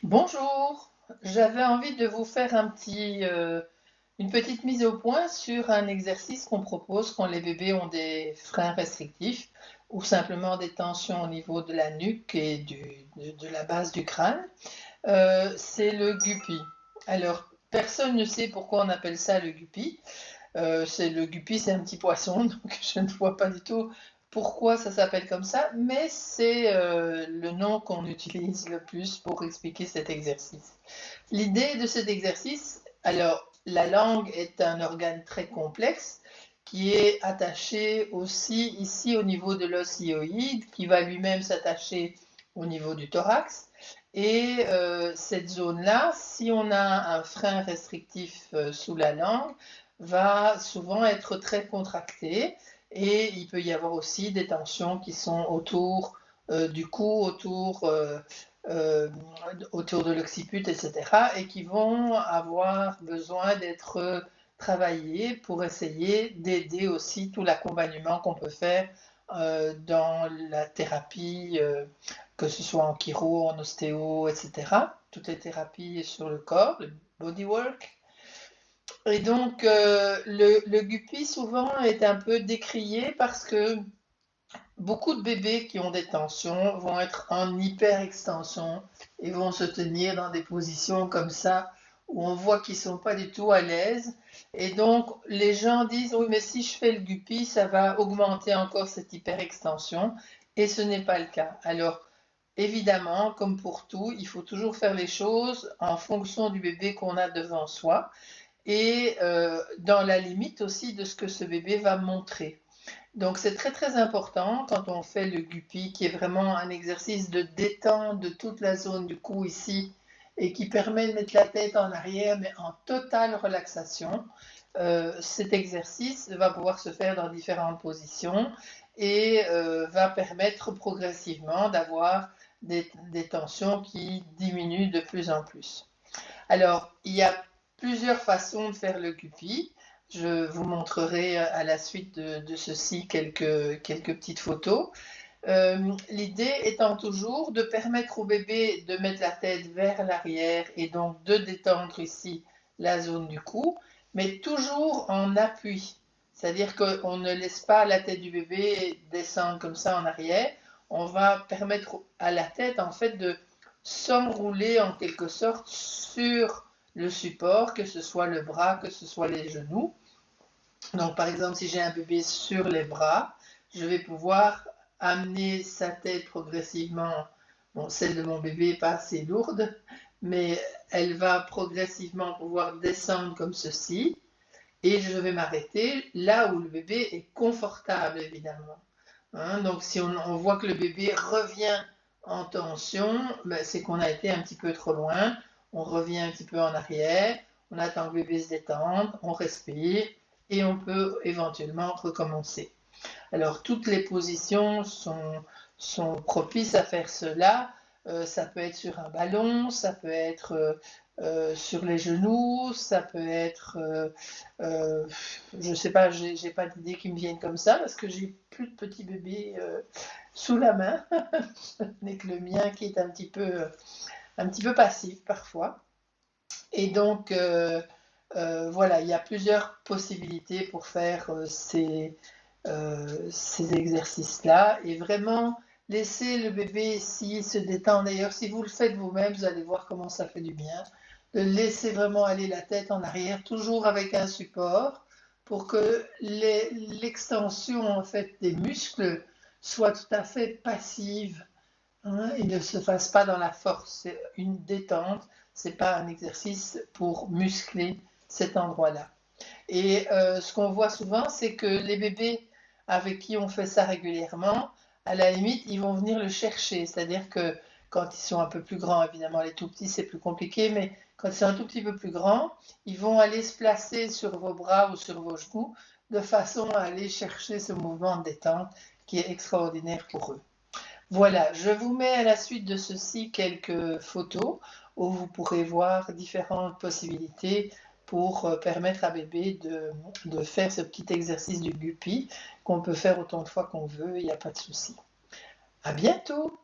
Bonjour, j'avais envie de vous faire une petite mise au point sur un exercice qu'on propose quand les bébés ont des freins restrictifs ou simplement des tensions au niveau de la nuque et de la base du crâne. C'est le guppy. Alors, personne ne sait pourquoi on appelle ça le guppy. Le guppy, c'est un petit poisson, donc je ne vois pas du tout pourquoi ça s'appelle comme ça, mais c'est le nom qu'on utilise le plus pour expliquer cet exercice. L'idée de cet exercice, alors la langue est un organe très complexe qui est attaché aussi ici au niveau de l'os hyoïde, qui va lui-même s'attacher au niveau du thorax. Et cette zone-là, si on a un frein restrictif sous la langue, va souvent être très contractée et il peut y avoir aussi des tensions qui sont autour du cou, euh, autour de l'occiput, etc. et qui vont avoir besoin d'être travaillées pour essayer d'aider aussi tout l'accompagnement qu'on peut faire dans la thérapie, que ce soit en chiro, en ostéo, etc. Toutes les thérapies sur le corps, le bodywork. Et donc, le guppy souvent est un peu décrié parce que beaucoup de bébés qui ont des tensions vont être en hyperextension et vont se tenir dans des positions comme ça où on voit qu'ils ne sont pas du tout à l'aise. Et donc, les gens disent, oui, mais si je fais le guppy, ça va augmenter encore cette hyperextension. Et ce n'est pas le cas. Alors, évidemment, comme pour tout, il faut toujours faire les choses en fonction du bébé qu'on a devant soi et dans la limite aussi de ce que ce bébé va montrer. Donc c'est très très important quand on fait le guppy, qui est vraiment un exercice de détente de toute la zone du cou ici et qui permet de mettre la tête en arrière mais en totale relaxation. Cet exercice va pouvoir se faire dans différentes positions et va permettre progressivement d'avoir des tensions qui diminuent de plus en plus. Alors, il y a plusieurs façons de faire le guppy. Je vous montrerai à la suite de ceci quelques petites photos. L'idée étant toujours de permettre au bébé de mettre la tête vers l'arrière et donc de détendre ici la zone du cou, mais toujours en appui. C'est-à-dire qu'on ne laisse pas la tête du bébé descendre comme ça en arrière. On va permettre à la tête en fait de s'enrouler en quelque sorte sur le support, que ce soit le bras, que ce soit les genoux. Donc par exemple, si j'ai un bébé sur les bras, je vais pouvoir amener sa tête progressivement. Bon, celle de mon bébé n'est pas assez lourde, mais elle va progressivement pouvoir descendre comme ceci. Et je vais m'arrêter là où le bébé est confortable, évidemment. Hein, donc si on voit que le bébé revient en tension, ben, c'est qu'on a été un petit peu trop loin. On revient un petit peu en arrière, on attend que le bébé se détende, on respire et on peut éventuellement recommencer. Alors toutes les positions sont propices à faire cela. Ça peut être sur un ballon, ça peut être sur les genoux, ça peut être, je ne sais pas, j'ai pas d'idées qui me viennent comme ça parce que j'ai plus de petits bébés sous la main, n'est que le mien qui est un petit peu passif parfois. Et donc voilà, il y a plusieurs possibilités pour faire ces exercices-là et vraiment laisser le bébé ici se détendre. D'ailleurs, si vous le faites vous-même, vous allez voir comment ça fait du bien. De laisser vraiment aller la tête en arrière, toujours avec un support, pour que l'extension en fait des muscles soit tout à fait passive, hein, et ne se fasse pas dans la force. C'est une détente, c'est pas un exercice pour muscler cet endroit-là. Et ce qu'on voit souvent, c'est que les bébés avec qui on fait ça régulièrement, à la limite, ils vont venir le chercher. C'est-à-dire que quand ils sont un peu plus grands, évidemment, les tout petits, c'est plus compliqué, mais quand ils sont un tout petit peu plus grands, ils vont aller se placer sur vos bras ou sur vos genoux de façon à aller chercher ce mouvement de détente qui est extraordinaire pour eux. Voilà, je vous mets à la suite de ceci quelques photos où vous pourrez voir différentes possibilités pour permettre à bébé de faire ce petit exercice du guppy qu'on peut faire autant de fois qu'on veut, il n'y a pas de souci. À bientôt!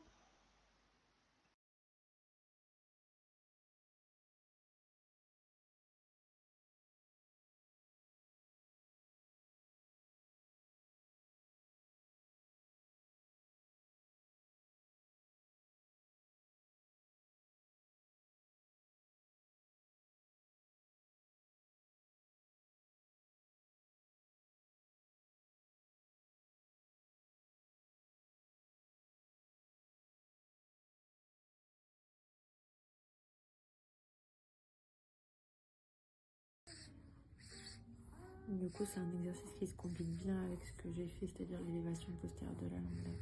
Du coup, c'est un exercice qui se combine bien avec ce que j'ai fait, c'est-à-dire l'élévation postérieure de la langue.